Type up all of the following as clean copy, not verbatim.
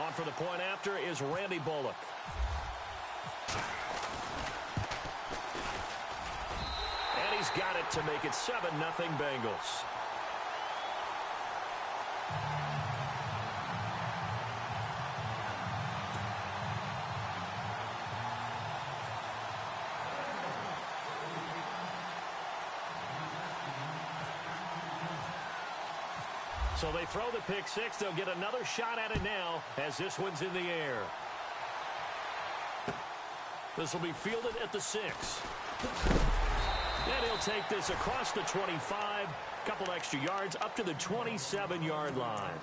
On for the point after is Randy Bullock. And he's got it to make it 7-0 Bengals. So they throw the pick six. They'll get another shot at it now as this one's in the air. This will be fielded at the 6. And he'll take this across the 25. Couple extra yards up to the 27-yard line.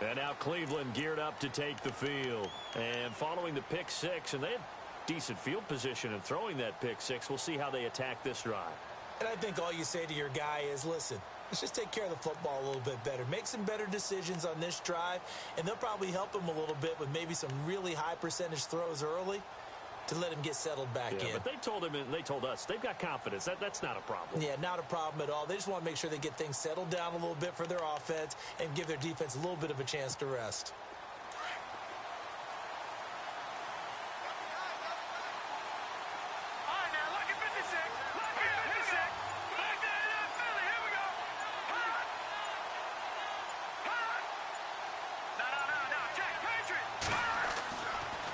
And now Cleveland geared up to take the field. And following the pick six, and they had decent field position in throwing that pick six. We'll see how they attack this drive. And I think all you say to your guy is, listen, let's just take care of the football a little bit better. Make some better decisions on this drive, and they'll probably help him a little bit with maybe some really high percentage throws early to let him get settled back in. But they told him and they told us they've got confidence. That's not a problem. Yeah, not a problem at all. They just want to make sure they get things settled down a little bit for their offense and give their defense a little bit of a chance to rest.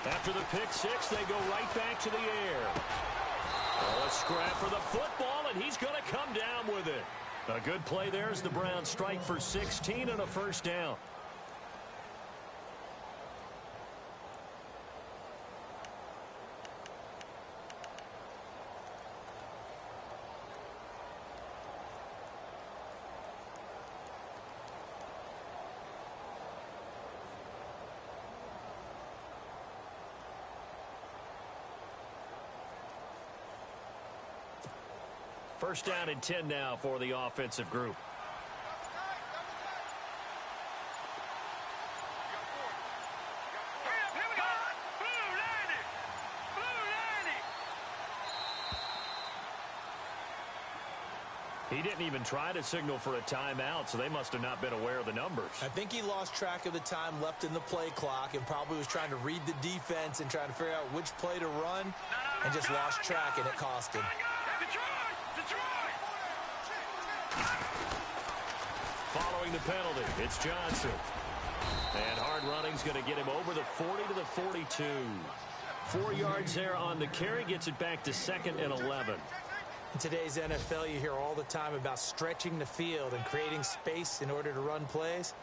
After the pick six, they go right back to the air. Oh, a scrap for the football, and he's going to come down with it. A good play there as the Browns strike for 16 and a first down. First down and 10 now for the offensive group. He didn't even try to signal for a timeout, so they must have not been aware of the numbers. I think he lost track of the time left in the play clock and probably was trying to read the defense and trying to figure out which play to run and just lost track, and it cost him. Following the penalty, it's Johnson. And hard running's going to get him over the 40 to the 42. 4 yards there on the carry, gets it back to 2nd and 11. In today's NFL, you hear all the time about stretching the field and creating space in order to run plays.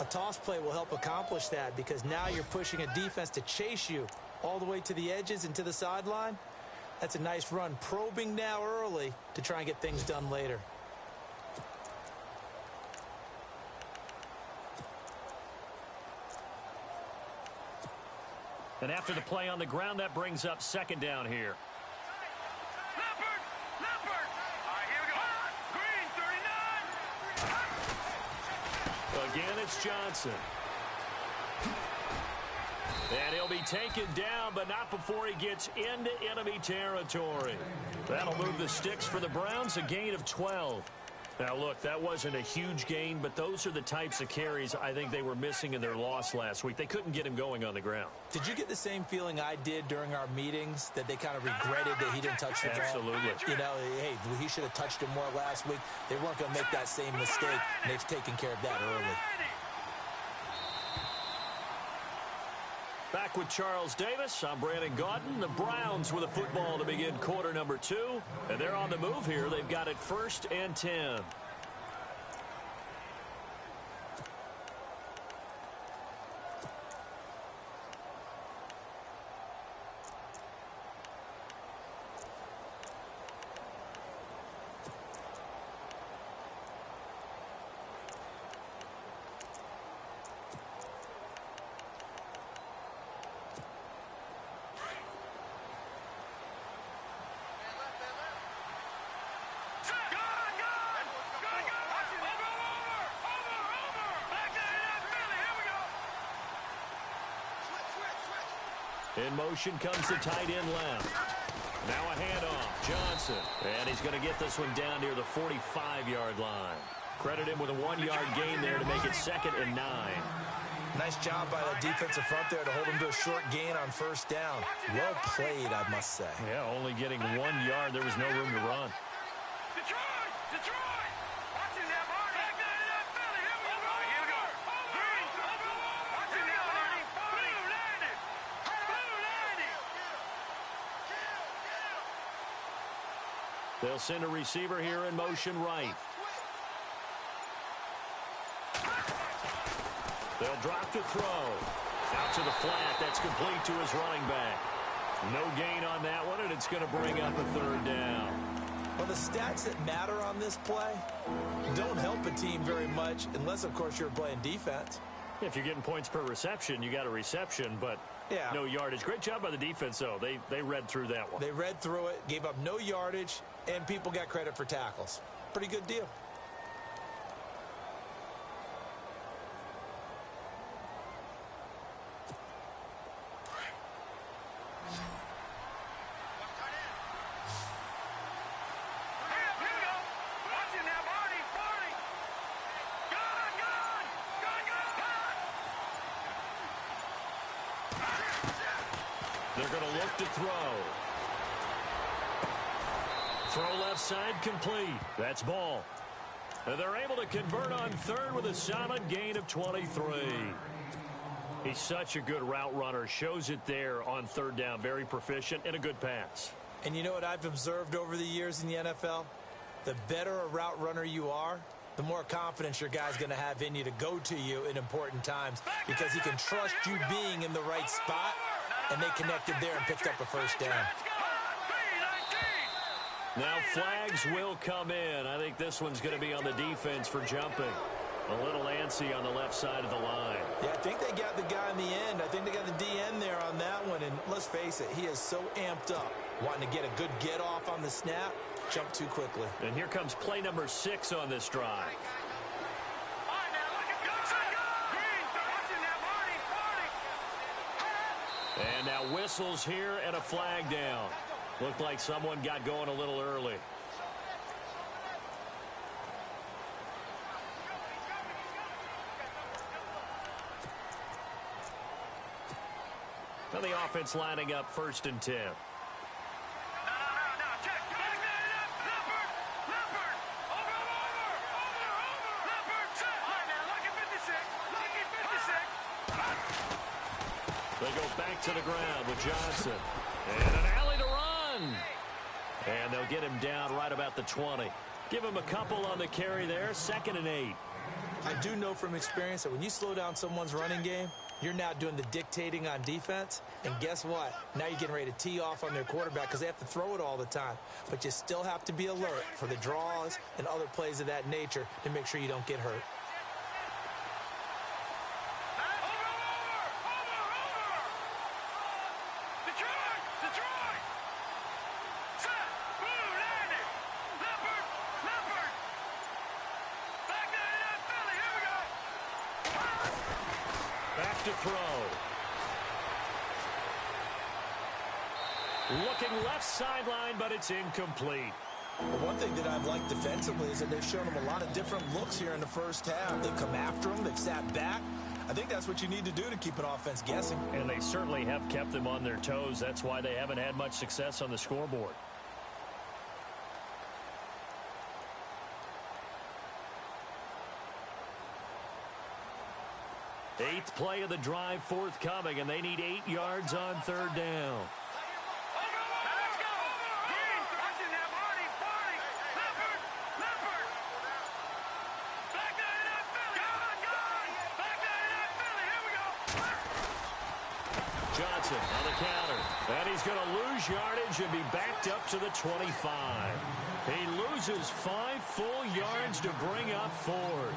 A toss play will help accomplish that because now you're pushing a defense to chase you all the way to the edges and to the sideline. That's a nice run, probing now early to try and get things done later. And after the play on the ground, that brings up 2nd down here. Leopard! All right, here we go. Green, 39! Again, it's Johnson. And he'll be taken down, but not before he gets into enemy territory. That'll move the sticks for the Browns, a gain of 12. Now, look, that wasn't a huge gain, but those are the types of carries I think they were missing in their loss last week. They couldn't get him going on the ground. Did you get the same feeling I did during our meetings, that they kind of regretted that he didn't touch the ball? Absolutely. You know, hey, he should have touched him more last week. They weren't going to make that same mistake, and they've taken care of that early. Back with Charles Davis, I'm Brandon Gaudin. The Browns with a football to begin quarter number 2. And they're on the move here. They've got it 1st and 10. In motion comes the tight end left. Now a handoff. Johnson. And he's going to get this one down near the 45-yard line. Credit him with a 1-yard gain there to make it 2nd and 9. Nice job by that defensive front there to hold him to a short gain on first down. Well played, I must say. Yeah, only getting 1 yard. There was no room to run. Detroit! Detroit! Watching that, Marty! Back there in that belly! Here we go! Here we go! Watching that, Marty! Blue landed! Blue landed! They'll send a receiver here in motion right. They'll drop to throw. Out to the flat. That's complete to his running back. No gain on that one, and it's going to bring up a third down. Well, the stats that matter on this play don't help a team very much unless, of course, you're playing defense. If you're getting points per reception, you got a reception, but yeah, no yardage. Great job by the defense, though. They read through that one. They read through it, gave up no yardage, and people got credit for tackles. Pretty good deal. They're going to look to throw. Throw left side complete. That's ball. And they're able to convert on third with a solid gain of 23. He's such a good route runner. Shows it there on third down. Very proficient and a good pass. And you know what I've observed over the years in the NFL? The better a route runner you are, the more confidence your guy's going to have in you to go to you in important times because he can trust you being in the right spot, and they connected there and picked up a first down. Now flags will come in. I think this one's going to be on the defense for jumping. A little antsy on the left side of the line. Yeah, I think they got the guy in the end. I think they got the DN there on that one. And let's face it, he is so amped up, wanting to get a good get off on the snap, jump too quickly. And here comes play number 6 on this drive. And now whistles here and a flag down. Looked like someone got going a little early. Now the offense lining up 1st and 10. They go back to the ground with Johnson. And an alley to run. And they'll get him down right about the 20. Give him a couple on the carry there. 2nd and 8. I do know from experience that when you slow down someone's running game, you're now doing the dictating on defense. And guess what? Now you're getting ready to tee off on their quarterback because they have to throw it all the time. But you still have to be alert for the draws and other plays of that nature to make sure you don't get hurt. To throw. Looking left sideline, but it's incomplete. Well, one thing that I've liked defensively is that they've shown him a lot of different looks here in the first half. They've come after him. They've sat back. I think that's what you need to do to keep an offense guessing. And they certainly have kept them on their toes. That's why they haven't had much success on the scoreboard. Eighth play of the drive forthcoming, and they need 8 yards on third down. Johnson on the counter, and he's going to lose yardage and be backed up to the 25. He loses 5 full yards to bring up 4th.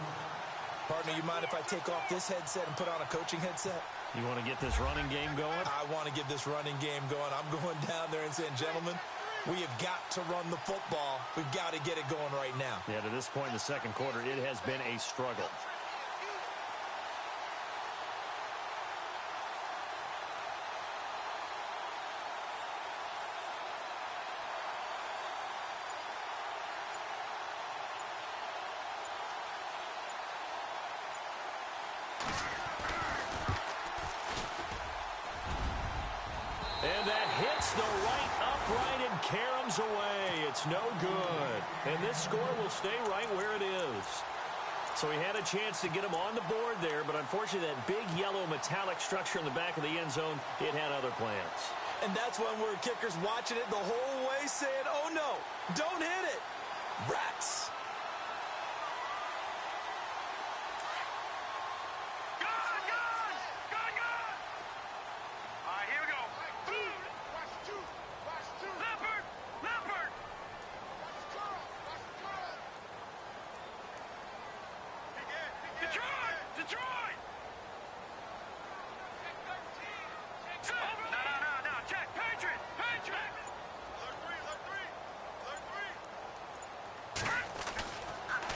Partner, you mind if I take off this headset and put on a coaching headset? You want to get this running game going? I want to get this running game going. I'm going down there and saying, gentlemen, we have got to run the football. We've got to get it going right now. Yeah, to this point in the second quarter, it has been a struggle. hits the right upright and caroms away. It's no good. And this score will stay right where it is. So he had a chance to get him on the board there, but unfortunately that big yellow metallic structure in the back of the end zone, it had other plans. And that's when we're kickers watching it the whole way saying, oh no, don't hit it. Rats.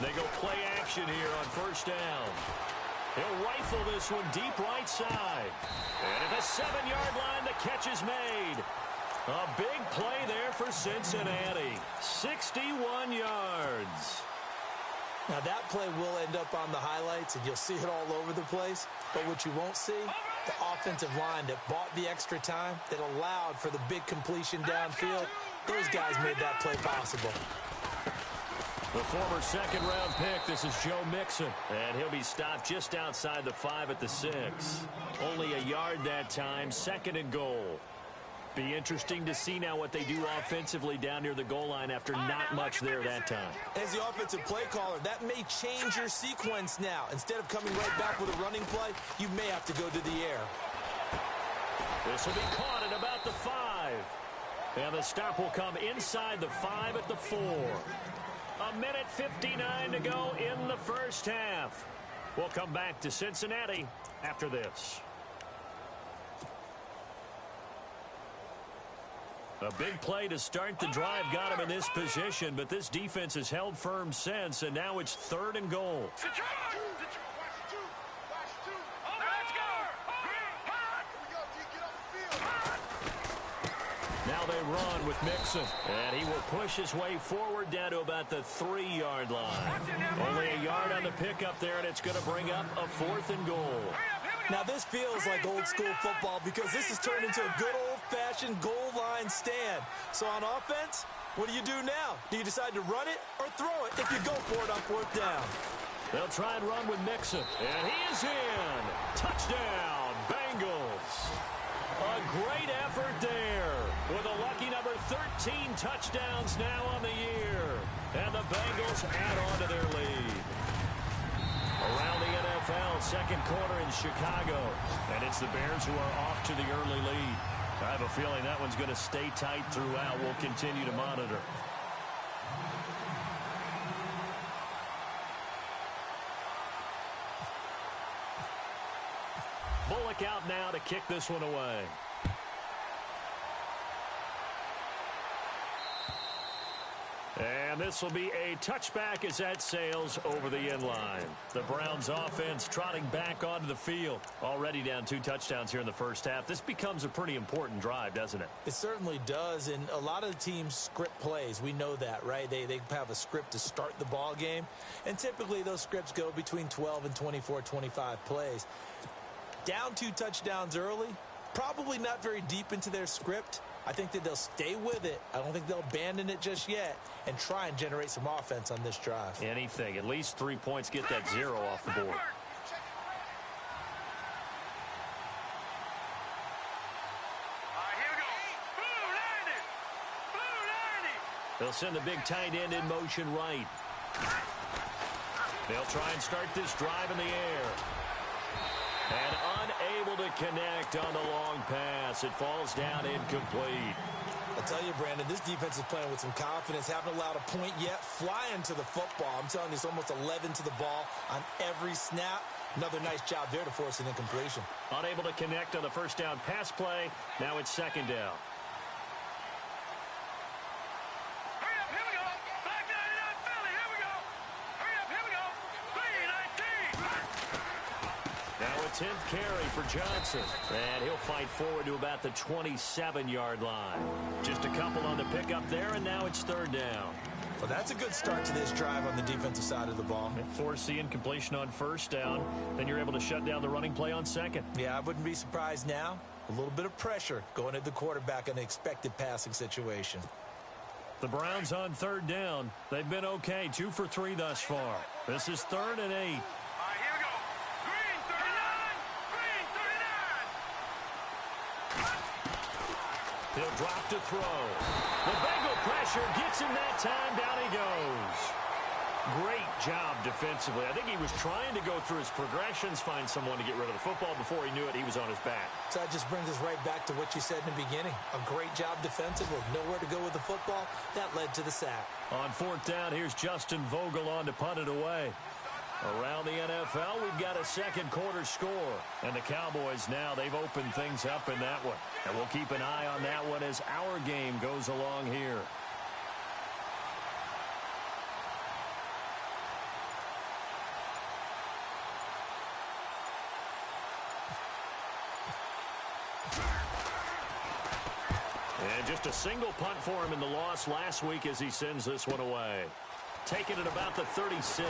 They go play action here on first down. He'll rifle this one deep right side. And at the 7-yard line, the catch is made. A big play there for Cincinnati. 61 yards. Now that play will end up on the highlights, and you'll see it all over the place. But what you won't see, the offensive line that bought the extra time, that allowed for the big completion downfield, those guys made that play possible. The former second-round pick, this is Joe Mixon. And he'll be stopped just outside the 5 at the 6. Only a yard that time, 2nd and goal. Be interesting to see now what they do offensively down near the goal line after not much there that time. As the offensive play caller, that may change your sequence now. Instead of coming right back with a running play, you may have to go to the air. This will be caught at about the 5. And the stop will come inside the 5 at the 4. A minute 59 to go in the first half. We'll come back to Cincinnati after this. A big play to start the drive got him in this position, but this defense has held firm since, and now it's 3rd and goal. Now they run with Mixon, and he will push his way forward down to about the 3-yard line. Only a yard on the pickup there, and it's going to bring up a 4th and goal. Now this feels like old school football because this has turned into a good old-fashioned goal line stand. So on offense, what do you do now? Do you decide to run it or throw it if you go for it on 4th down? They'll try and run with Mixon, and he is in. Touchdown, Bengals. A great effort there with a lucky number 13 touchdowns now on the year. And the Bengals add on to their lead. Around the NFL, 2nd quarter in Chicago. And it's the Bears who are off to the early lead. I have a feeling that one's going to stay tight throughout. We'll continue to monitor. Bullock out now to kick this one away. And this will be a touchback as that sails over the end line. The Browns offense trotting back onto the field. Already down 2 touchdowns here in the first half. This becomes a pretty important drive, doesn't it? It certainly does, and a lot of the teams script plays. We know that, right? They have a script to start the ball game, and typically those scripts go between 12 and 24, 25 plays. Down 2 touchdowns early, probably not very deep into their script. I think that they'll stay with it. I don't think they'll abandon it just yet and try and generate some offense on this drive. Anything. At least 3 points, get that 0 off the board. They'll send the big tight end in motion right. They'll try and start this drive in the air. And unable to connect on the long pass. It falls down incomplete. I'll tell you, Brandon, this defense is playing with some confidence. Haven't allowed a point yet. Flying to the football. I'm telling you, it's almost 11 to the ball on every snap. Another nice job there to force an incompletion. Unable to connect on the first down pass play. Now it's 2nd down. Now a 10th carry for Johnson. And he'll fight forward to about the 27-yard line. Just a couple on the pickup there, and now it's 3rd down. Well, that's a good start to this drive on the defensive side of the ball. Force the incompletion on 1st down. Then you're able to shut down the running play on 2nd. Yeah, I wouldn't be surprised now A little bit of pressure going at the quarterback in the expected passing situation. The Browns on third down. They've been okay, 2 for 3 thus far. This is 3rd and 8. All right, here we go. Green 39. Green 39. He'll drop to throw. The Bengal pressure gets him that time. Down he goes. Great job defensively. I think he was trying to go through his progressions, find someone to get rid of the football. Before he knew it, he was on his back. So that just brings us right back to what you said in the beginning. A great job defensively. Nowhere to go with the football. That led to the sack. On 4th down, here's Justin Vogel on to punt it away. Around the NFL, we've got a second quarter score. And the Cowboys now, they've opened things up in that one. And we'll keep an eye on that one as our game goes along here. And just a single punt for him in the loss last week as he sends this one away. Taking it about the 36.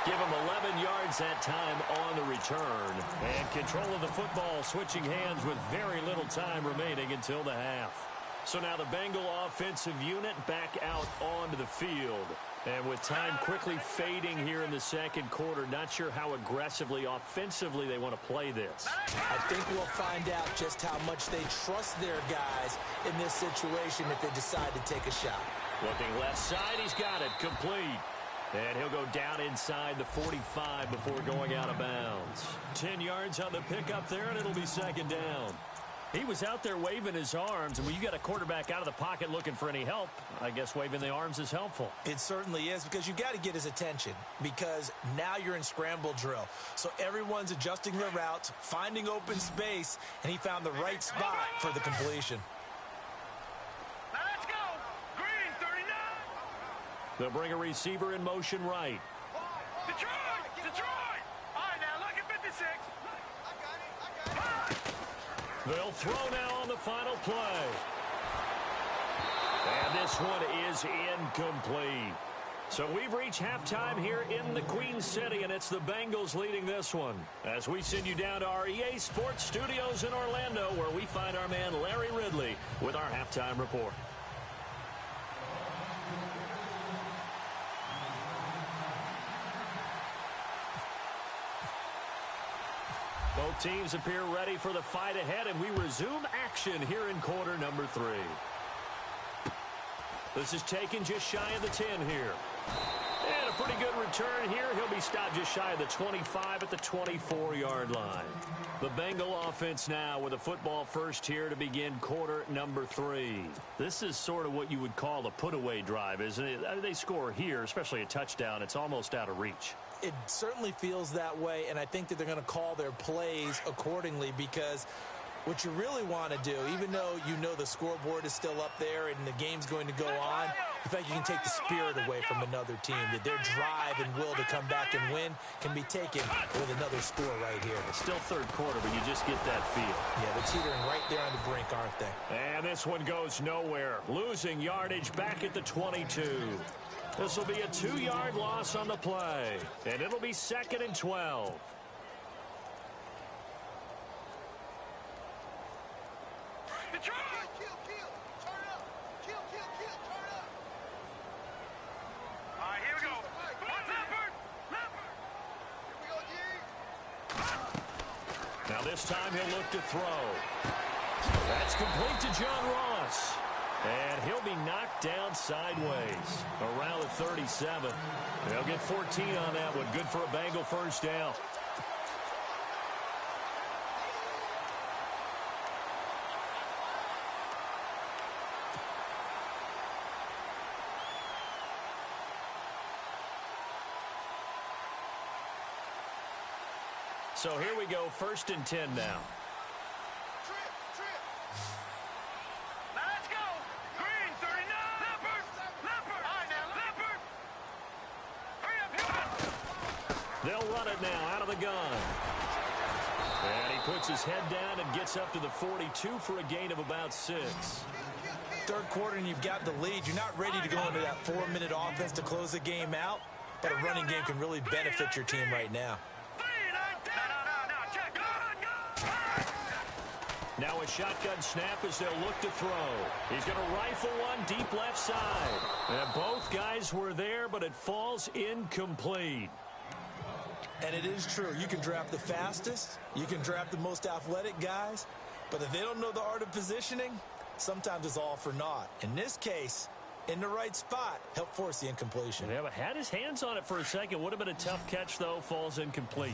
Give him 11 yards that time on the return. And control of the football switching hands with very little time remaining until the half. So now the Bengal offensive unit back out onto the field. And with time quickly fading here in the second quarter, not sure how aggressively, offensively they want to play this. I think we'll find out just how much they trust their guys in this situation if they decide to take a shot. Looking left side, he's got it, complete. And he'll go down inside the 45 before going out of bounds. 10 yards on the pickup there, and it'll be second down. He was out there waving his arms, and when you got a quarterback out of the pocket looking for any help, I guess waving the arms is helpful. It certainly is, because you got to get his attention, because now you're in scramble drill. So everyone's adjusting their routes, finding open space, and he found the right spot for the completion. Now let's go. Green 39. They'll bring a receiver in motion right. Detroit. Detroit. All right, now look at 56. They'll throw now on the final play. And this one is incomplete. So we've reached halftime here in the Queen City, and it's the Bengals leading this one. As we send you down to our EA Sports Studios in Orlando, where we find our man Larry Ridley with our halftime report. Both teams appear ready for the fight ahead, and we resume action here in quarter number 3. This is taken just shy of the 10 here. And a pretty good return here. He'll be stopped just shy of the 25 at the 24-yard line. The Bengal offense now with a football first here to begin quarter number 3. This is sort of what you would call a put-away drive, isn't it? They score here, especially a touchdown. It's almost out of reach. It certainly feels that way, and I think that they're going to call their plays accordingly, because what you really want to do, even though you know the scoreboard is still up there and the game's going to go on, in fact, you can take the spirit away from another team, that their drive and will to come back and win can be taken with another score right here. It's still third quarter, but you just get that feel. Yeah, they're teetering right there on the brink, aren't they? And this one goes nowhere. Losing yardage back at the 22. This will be a 2-yard loss on the play, and it'll be 2nd and 12. Detroit. Kill. Turn it up. Kill. Turn it up. All right, here we go. Leopard. Here we go, G. Now this time he'll look to throw. That's complete to John Ross. And he'll be knocked down sideways around the 37. They'll get 14 on that one. Good for a Bengal first down. So here we go, 1st and 10 now. They'll run it now out of the gun. And he puts his head down and gets up to the 42 for a gain of about 6. Third quarter and you've got the lead. You're not ready to go into that 4-minute offense to close the game out, but a running game can really benefit your team right now. Now a shotgun snap as they'll look to throw. He's going to rifle one deep left side. And both guys were there, but it falls incomplete. And it is true. You can draft the fastest. You can draft the most athletic guys. But if they don't know the art of positioning, sometimes it's all for naught. In this case, in the right spot, help force the incompletion. Yeah, but had his hands on it for a second. Would have been a tough catch, though. Falls incomplete.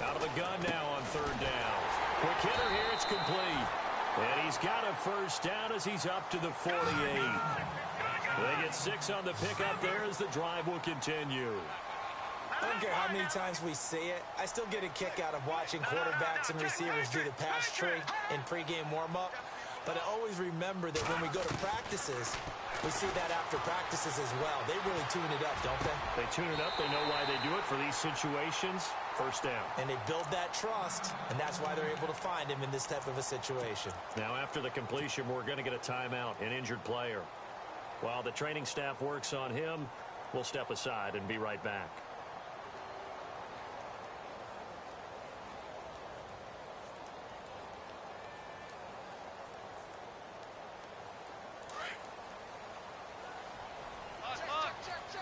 Out of the gun now on third down. Quick hitter here, it's complete. And he's got a first down as he's up to the 48. They get 6 on the pickup there as the drive will continue. I don't care how many times we see it. I still get a kick out of watching quarterbacks and receivers do the pass tree in pregame warm-up. But I always remember that when we go to practices, we see that after practices as well. They really tune it up, don't they? They tune it up. They know why they do it for these situations. First down. And they build that trust, and that's why they're able to find him in this type of a situation. Now, after the completion, we're going to get a timeout, an injured player. While the training staff works on him, we'll step aside and be right back.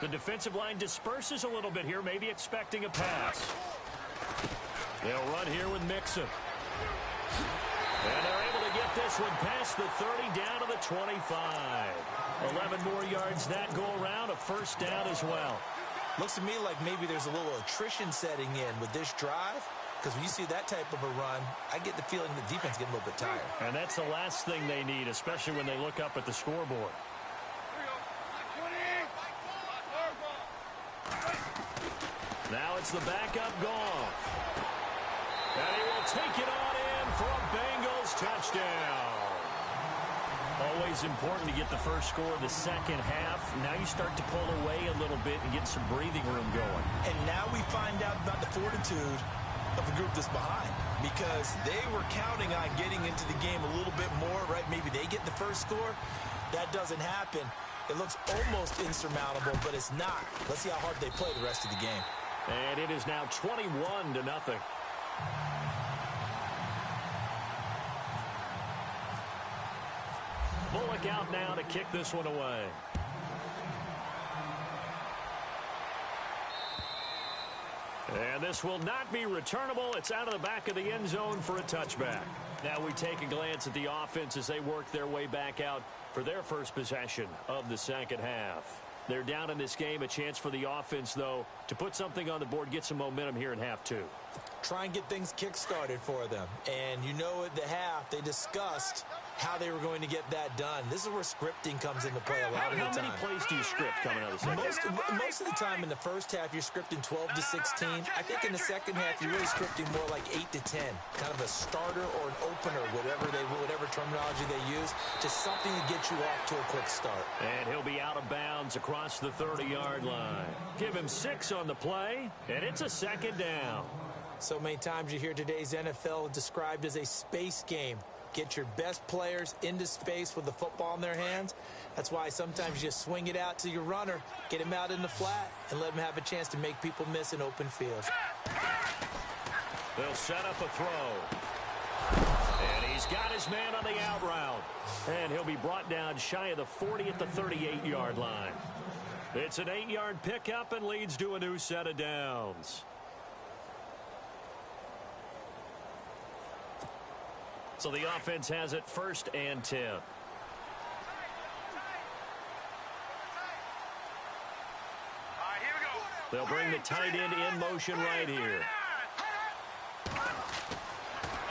The defensive line disperses a little bit here, maybe expecting a pass. They'll run here with Mixon. And they're able to get this one past the 30 down to the 25. 11 more yards that go around, a first down as well. Looks to me like maybe there's a little attrition setting in with this drive. Because when you see that type of a run, I get the feeling the defense getting a little bit tired. And that's the last thing they need, especially when they look up at the scoreboard. Now it's the backup Goff. And he will take it on in for a Bengals touchdown. Always important to get the first score of the second half. Now you start to pull away a little bit and get some breathing room going. And now we find out about the fortitude of the group that's behind. Because they were counting on getting into the game a little bit more, right? Maybe they get the first score. That doesn't happen. It looks almost insurmountable, but it's not. Let's see how hard they play the rest of the game. And it is now 21-0. Bullock out now to kick this one away. And this will not be returnable. It's out of the back of the end zone for a touchback. Now we take a glance at the offense as they work their way back out for their first possession of the second half. They're down in this game. A chance for the offense, though, to put something on the board, get some momentum here in half two. Try and get things kick-started for them. And you know at the half, they discussed how they were going to get that done. This is where scripting comes into play a lot of the time. How many plays do you script coming out of the second half? Most of the time in the first half, you're scripting 12 to 16. I think in the second half, you're really scripting more like 8 to 10. Kind of a starter or an opener, whatever terminology they use. Just something to get you off to a quick start. And he'll be out of bounds across the 30-yard line. Give him 6 on the play, and it's a second down. So many times you hear today's NFL described as a space game. Get your best players into space with the football in their hands. That's why sometimes you just swing it out to your runner, get him out in the flat, and let him have a chance to make people miss an open field. They'll set up a throw. And he's got his man on the out route. And he'll be brought down shy of the 40 at the 38-yard line. It's an 8-yard pickup and leads to a new set of downs. So the offense has it 1st and 10. All right, here we go. They'll bring the tight end in motion right here.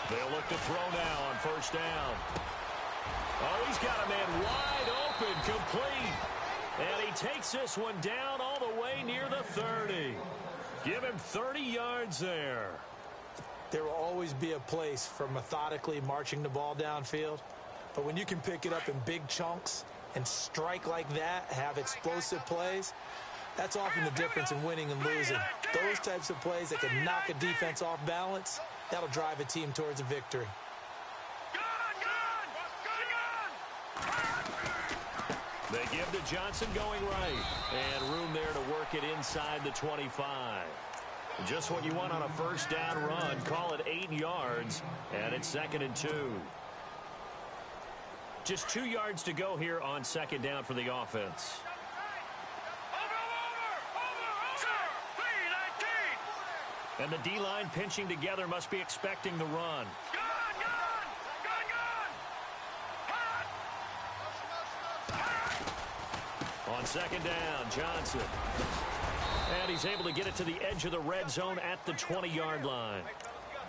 They'll look to throw now on 1st down. Oh, he's got a man wide open, complete. And he takes this one down all the way near the 30. Give him 30 yards there. There will always be a place for methodically marching the ball downfield. But when you can pick it up in big chunks and strike like that, have explosive plays, that's often the difference in winning and losing. Those types of plays that can knock a defense off balance, that'll drive a team towards a victory. They give to Johnson going right. And room there to work it inside the 25. Just what you want on a first down run. Call it 8 yards. And it's 2nd and 2. Just 2 yards to go here on 2nd down for the offense. And the D-line pinching together must be expecting the run. On 2nd down, Johnson. And he's able to get it to the edge of the red zone at the 20-yard line.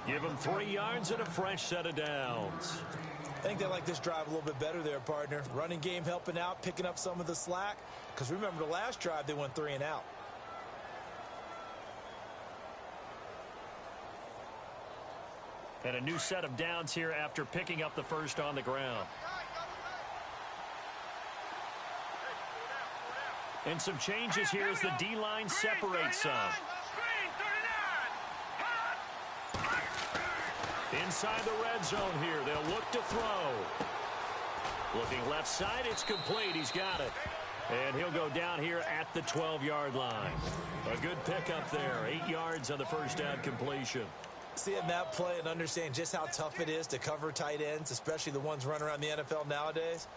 Give him 3 yards and a fresh set of downs. I think they like this drive a little bit better there, partner. Running game helping out, picking up some of the slack. Because remember, the last drive, they went 3 and out. And a new set of downs here after picking up the first on the ground. And some changes here as the D-line separates some. Inside the red zone here, they'll look to throw. Looking left side, it's complete. He's got it. And he'll go down here at the 12-yard line. A good pickup there. 8 yards on the first down completion. Seeing that play and understanding just how tough it is to cover tight ends, especially the ones running around the NFL nowadays,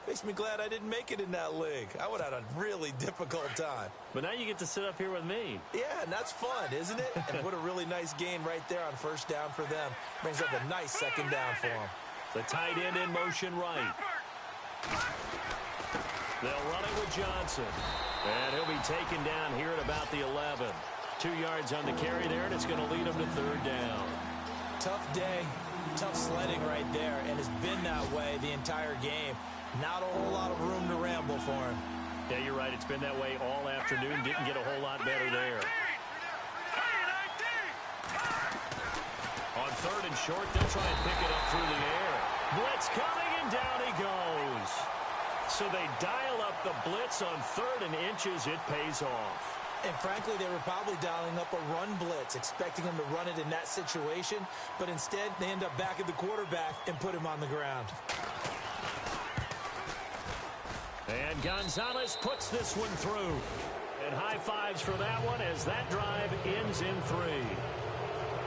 makes me glad I didn't make it in that league. I would have had a really difficult time. But now you get to sit up here with me. Yeah, and that's fun, isn't it? And what a really nice gain right there on first down for them. Brings up a nice 2nd down for them. The tight end in motion right. They'll run it with Johnson. And he'll be taken down here at about the 11. 2 yards on the carry there, and it's going to lead him to 3rd down. Tough day, tough sledding right there, and it's been that way the entire game. Not a whole lot of room to ramble for him. Yeah, you're right. It's been that way all afternoon. Didn't get a whole lot better there. On 3rd and short, they'll try and pick it up through the air. Blitz coming, and down he goes. So they dial up the blitz on 3rd and inches. It pays off. And frankly, they were probably dialing up a run blitz, expecting him to run it in that situation. But instead, they end up back at the quarterback and put him on the ground. And Gonzalez puts this one through. And high fives for that one as that drive ends in 3.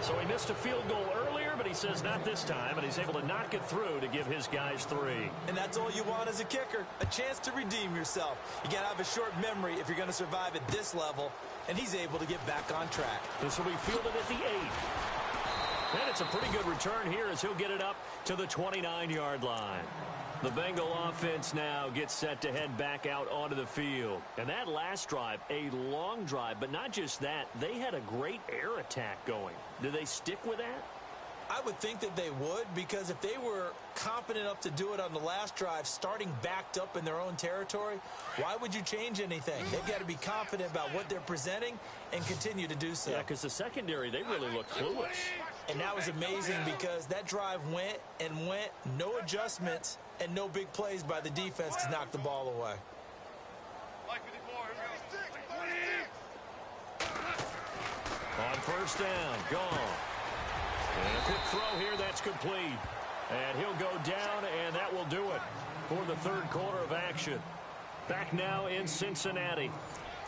So he missed a field goal earlier, but he says not this time, and he's able to knock it through to give his guys 3. And that's all you want as a kicker, a chance to redeem yourself. You got to have a short memory if you're going to survive at this level, and he's able to get back on track. This will be fielded at the 8. And it's a pretty good return here as he'll get it up to the 29-yard line. The Bengal offense now gets set to head back out onto the field. And that last drive, a long drive, but not just that, they had a great air attack going. Do they stick with that? I would think that they would, because if they were confident enough to do it on the last drive, starting backed up in their own territory, why would you change anything? They've got to be confident about what they're presenting and continue to do so. Yeah, because the secondary, they really look clueless. And that was amazing because that drive went and went, no adjustments, and no big plays by the defense to knock the ball away. On first down, gone. And a quick throw here, that's complete. And he'll go down, and that will do it for the 3rd quarter of action. Back now in Cincinnati.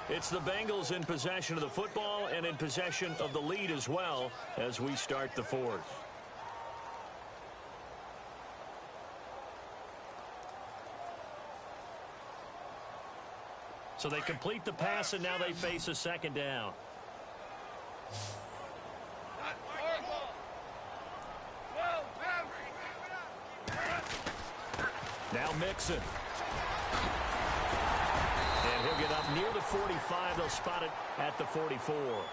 It's the Bengals in possession of the football and in possession of the lead as well as we start the 4th. So they complete the pass, and now they face a 2nd down. Now Mixon. And he'll get up near the 45. They'll spot it at the 44.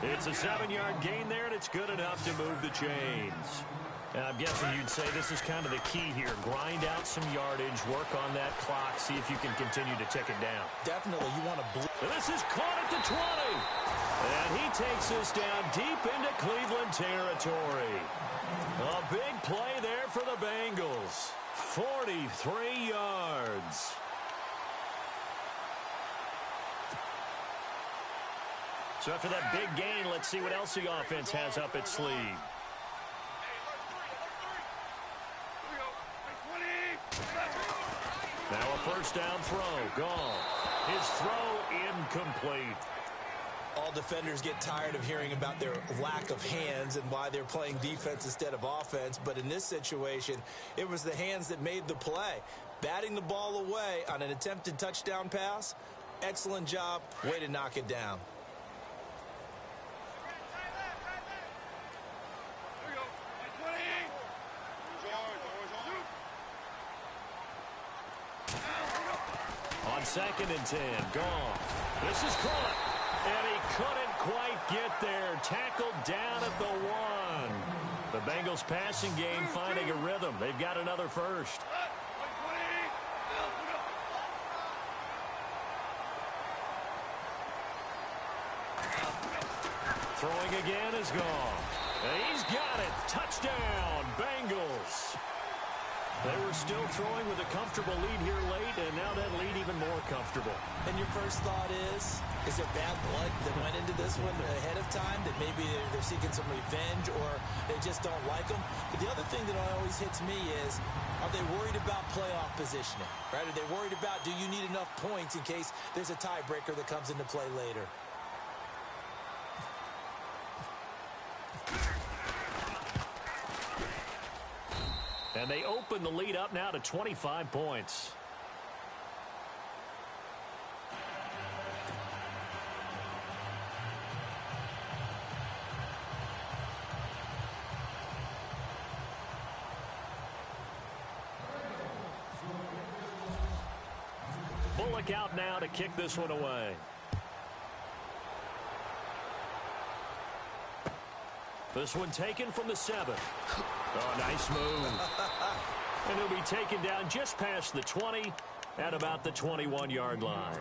It's a 7-yard gain there, and it's good enough to move the chains. And I'm guessing you'd say this is kind of the key here. Grind out some yardage, work on that clock, see if you can continue to tick it down. Definitely, you want to... This is caught at the 20. And he takes this down deep into Cleveland territory. A big play there for the Bengals. 43 yards. So after that big gain, let's see what else the offense has up its sleeve. Now a first down throw. Gone. His throw incomplete. All defenders get tired of hearing about their lack of hands and why they're playing defense instead of offense. But in this situation, it was the hands that made the play. Batting the ball away on an attempted touchdown pass, excellent job. Way to knock it down. On 2nd and 10, gone. This is caught, and he couldn't quite get there. Tackled down at the 1. The Bengals passing game finding a rhythm. They've got another first. Throwing again is gone. And he's got it. Touchdown, Bengals. They were still throwing with a comfortable lead here late, and now that lead even more comfortable. And your first thought is there bad blood that went into this one ahead of time, that maybe they're seeking some revenge or they just don't like them? But the other thing that always hits me is, are they worried about playoff positioning? Right? Are they worried about, do you need enough points in case there's a tiebreaker that comes into play later? And they open the lead up now to 25 points. Bullock out now to kick this one away. This one taken from the 7. Oh, nice move. And he'll be taken down just past the 20 at about the 21-yard line.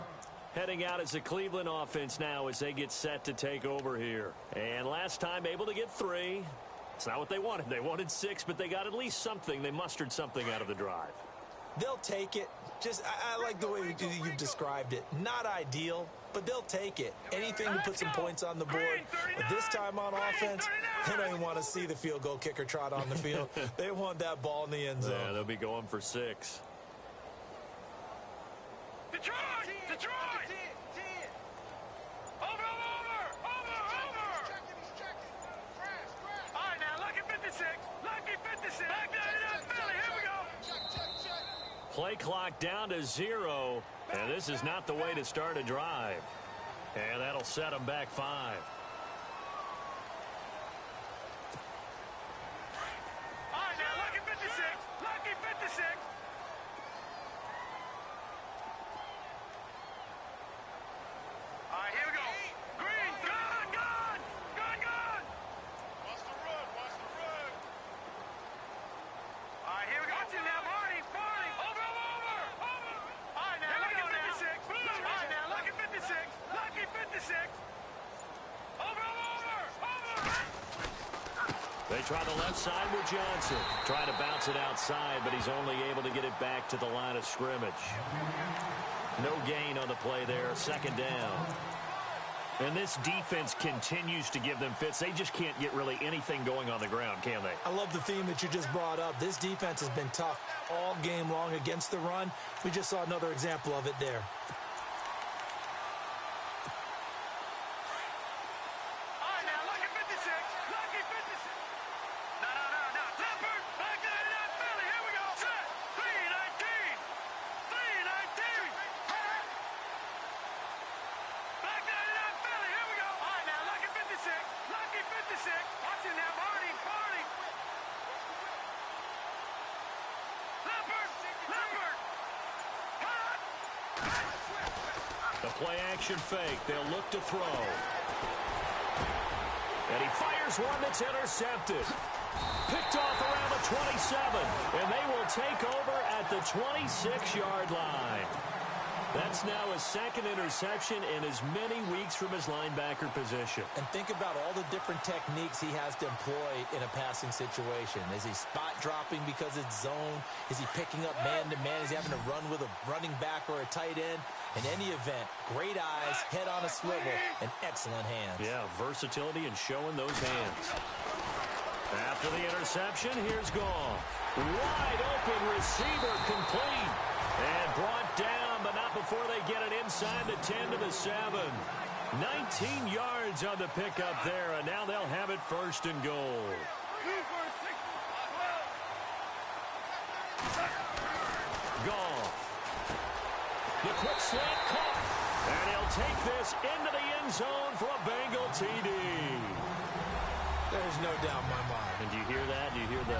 Heading out as the Cleveland offense now as they get set to take over here. And last time able to get 3. It's not what they wanted. They wanted 6, but they got at least something. They mustered something out of the drive. They'll take it. Just, I like the way you've described it. Not ideal, but they'll take it. Anything to put some points on the board. But this time on offense, they don't even want to see the field goal kicker trot on the field. They want that ball in the end zone. Yeah, they'll be going for 6. Detroit! Detroit! Over! All right, now, lucky 56. Lucky 56. Back there in Philly. Here we go. Play clock down to 0, and this is not the way to start a drive. And that'll set them back 5. All right, now, lucky 56. Lucky 56. All right, here we go. Green, gone. Watch the run. All right, here we go. Watch it now, Barney. Over. All right, now, lucky 56. All right, now, lucky 56. Lucky 56. Over. They try the left side with Johnson. Trying to bounce it outside, but he's only able to get it back to the line of scrimmage. No gain on the play there. 2nd down. And this defense continues to give them fits. They just can't get really anything going on the ground, can they? I love the theme that you just brought up. This defense has been tough all game long against the run. We just saw another example of it there. All right, now, lucky 56. Lucky 56. No. Leopard, back there in Philly. Here we go. Set. 3-19. Back there in Philly. Here we go. All right, now, lucky 56. Lucky 56. Watch it now, Barney. Leopard. The play action fake. They'll look to throw. And he fires one that's intercepted. Picked off around the 27. And they will take over at the 26-yard line. That's now his 2nd interception in as many weeks from his linebacker position. And think about all the different techniques he has to employ in a passing situation. Is he spot dropping because it's zone? Is he picking up man-to-man? Is he having to run with a running back or a tight end? In any event, great eyes, head on a swivel, and excellent hands. Yeah, versatility and showing those hands. After the interception, here's Goff. Wide open receiver complete. And brought before they get it inside the 10 to the 7. 19 yards on the pickup there, and now they'll have it 1st and goal. Goff. The quick slant caught. And he'll take this into the end zone for a Bengal TD. There's no doubt in my mind. And do you hear that? Do you hear the...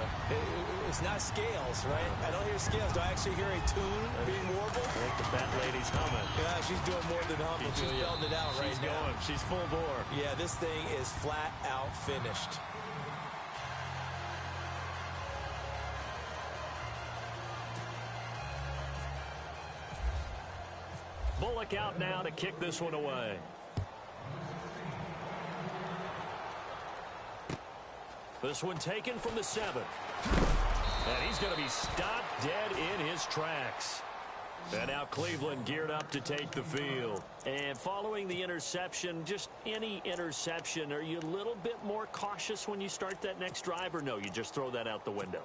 It's not scales, right? I don't hear scales. Do I actually hear a tune being warbled? I think the fat lady's humming. Yeah, she's doing more than humming. She's belting it out right now. She's going. She's full bore. Yeah, this thing is flat out finished. Bullock out now to kick this one away. This one taken from the 7. And he's going to be stopped dead in his tracks. And now Cleveland geared up to take the field. And following the interception, just any interception, are you a little bit more cautious when you start that next drive, or no, you just throw that out the window?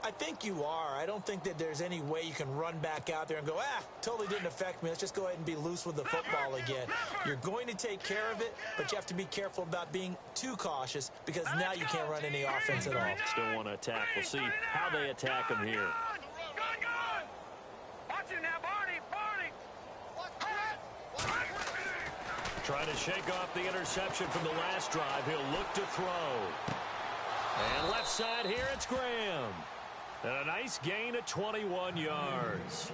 I think you are. I don't think that there's any way you can run back out there and go, totally didn't affect me. Let's just go ahead and be loose with the football again. You're going to take care of it, but you have to be careful about being too cautious because now you can't run any offense at all. Still want to attack. We'll see how they attack him here. Watch him now, Barney. Trying to shake off the interception from the last drive. He'll look to throw. And left side here, it's Graham. And a nice gain of 21 yards.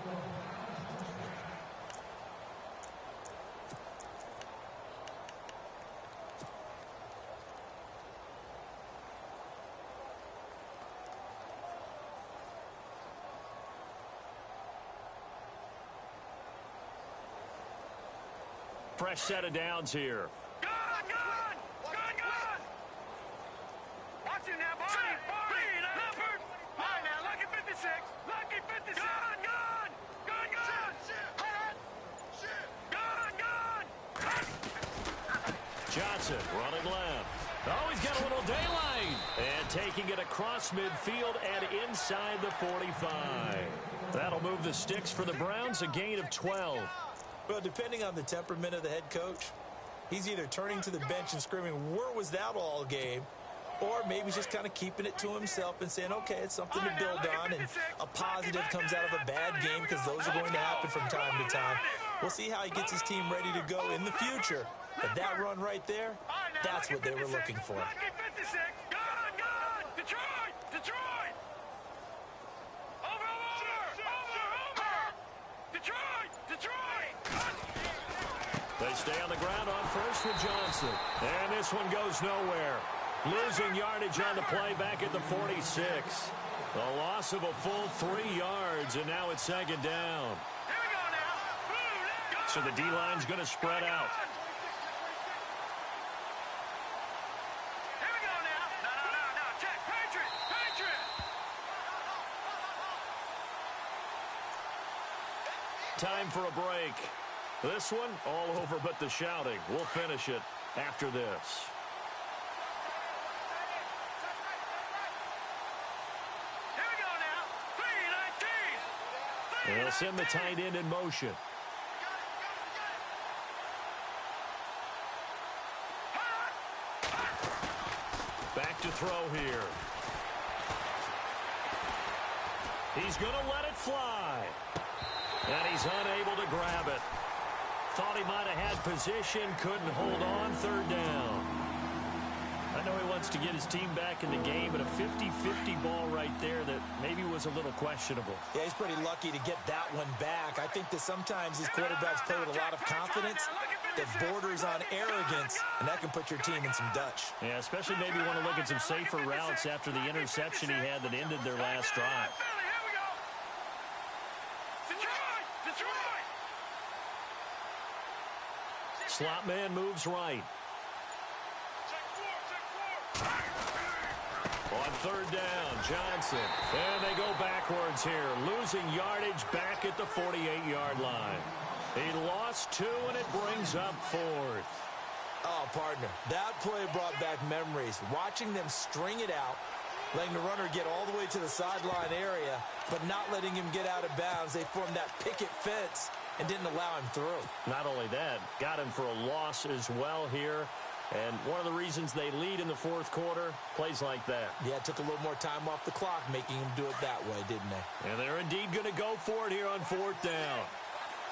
Fresh set of downs here. Gun! Watch him now, Barney. Leopard. All right, now, lucky 56. Lucky 56. Gun! Johnson running left. Oh, he's got a little daylight. And taking it across midfield and inside the 45. That'll move the sticks for the Browns, a gain of 12. Well, depending on the temperament of the head coach, he's either turning to the bench and screaming, where was that all game? Or maybe he's just kind of keeping it to himself and saying, okay, it's something to build on, and a positive comes out of a bad game because those are going to happen from time to time. We'll see how he gets his team ready to go in the future. But that run right there, that's what they were looking for. They stay on the ground on first with Johnson. And this one goes nowhere. Losing yardage on the play back at the 46. A loss of a full 3 yards, and now it's 2nd down. So the D-line's going to spread out. Time for a break. This one, all over but the shouting. We'll finish it after this. Here we go now. 3-19. They'll send the tight end in motion. Back to throw here. He's going to let it fly. And he's unable to grab it. Thought he might have had position, couldn't hold on, 3rd down. I know he wants to get his team back in the game, but a 50-50 ball right there that maybe was a little questionable. Yeah, he's pretty lucky to get that one back. I think that sometimes these quarterbacks play with a lot of confidence that borders on arrogance, and that can put your team in some Dutch. Yeah, especially maybe want to look at some safer routes after the interception he had that ended their last drive. Slot man moves right. On 3rd down, Johnson. And they go backwards here, losing yardage back at the 48-yard line. He lost 2, and it brings up 4th. Oh, partner, that play brought back memories. Watching them string it out, letting the runner get all the way to the sideline area, but not letting him get out of bounds. They formed that picket fence and didn't allow him through. Not only that, got him for a loss as well here. And one of the reasons they lead in the fourth quarter, plays like that. Yeah, took a little more time off the clock, making him do it that way, didn't they? And they're indeed going to go for it here on fourth down.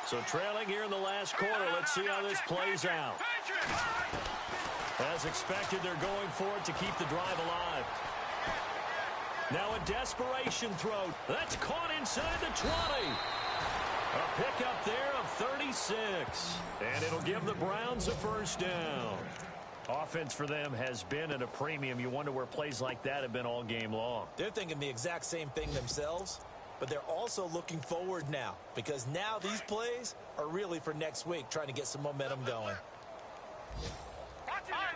So trailing here in the last quarter, let's see how this plays out. As expected, they're going for it to keep the drive alive. Now a desperation throw. That's caught inside the 20. A pickup there of 36. And it'll give the Browns a first down. Offense for them has been at a premium. You wonder where plays like that have been all game long. They're thinking the exact same thing themselves, but they're also looking forward now, because now these plays are really for next week, trying to get some momentum going.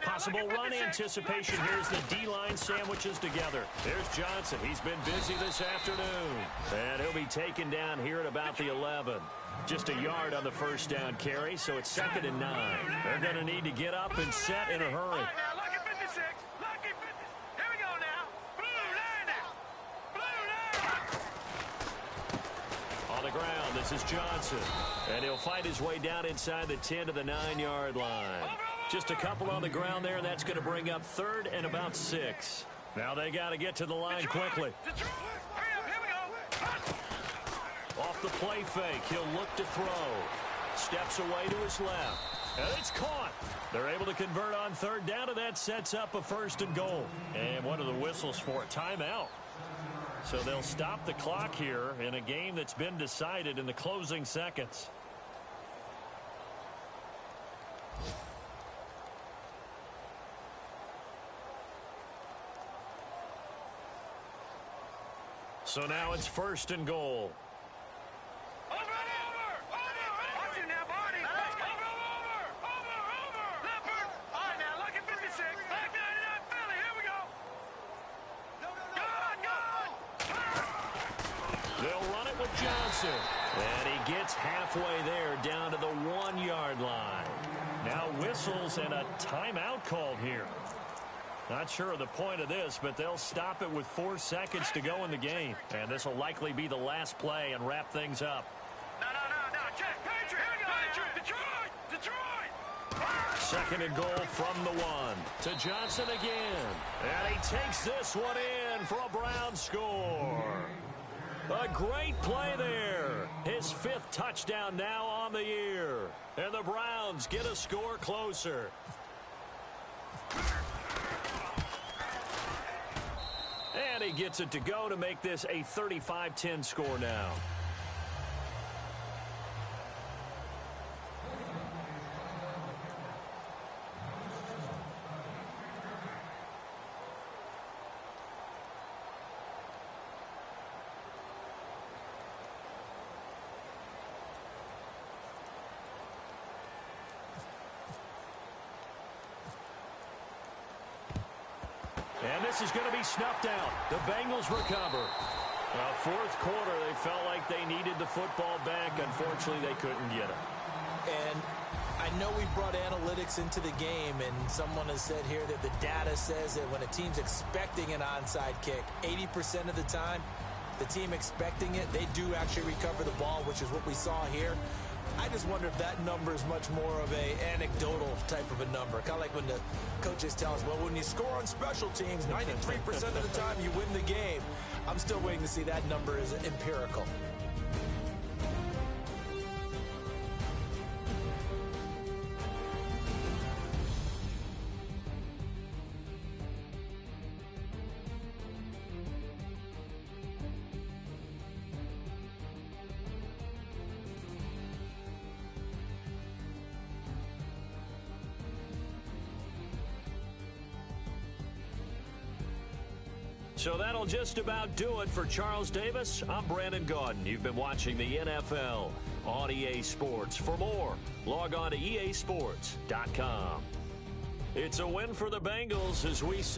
Possible run anticipation here as the D-line sandwiches together. There's Johnson. He's been busy this afternoon. And he'll be taken down here at about the 11. Just a yard on the first down carry, so it's 2nd and 9. They're going to need to get up and set in a hurry. Lucky 56. Lucky 50. Here we go now. Blue line now. Blue line. On the ground, this is Johnson. And he'll fight his way down inside the 10 to the 9-yard line. Just a couple on the ground there, and that's going to bring up 3rd and about 6. Now they got to get to the line quickly. Off the play fake, he'll look to throw. Steps away to his left. And it's caught. They're able to convert on 3rd down, and that sets up a 1st and goal. And what are the whistles for? Timeout. So they'll stop the clock here in a game that's been decided in the closing seconds. So now it's 1st and goal. Over! Watch it now, Barney. Over! Leopard. All right, now, lucky 56. Back 99, Philly. Here we go. Go! They'll run it with Johnson. And he gets halfway there down to the 1-yard line. Now whistles and a timeout called here. Not sure of the point of this, but they'll stop it with 4 seconds to go in the game. And this will likely be the last play and wrap things up. No. Check. Patriot. Here we go. Detroit. 2nd and goal from the 1. To Johnson again. And he takes this one in for a Browns score. A great play there. His 5th touchdown now on the year. And the Browns get a score closer. And he gets it to go to make this a 35-10 score now. And this is going to be snuffed out. The Bengals recover. Fourth quarter, they felt like they needed the football back. Unfortunately, they couldn't get it. And I know we brought analytics into the game, and someone has said here that the data says that when a team's expecting an onside kick, 80% of the time, the team expecting it, they do actually recover the ball, which is what we saw here. I just wonder if that number is much more of a anecdotal type of a number. Kind of like when the coaches tell us, well, when you score on special teams, 93% of the time you win the game. I'm still waiting to see that number is empirical. So that'll just about do it for Charles Davis. I'm Brandon Gaudin. You've been watching the NFL on EA Sports. For more, log on to easports.com. It's a win for the Bengals as we see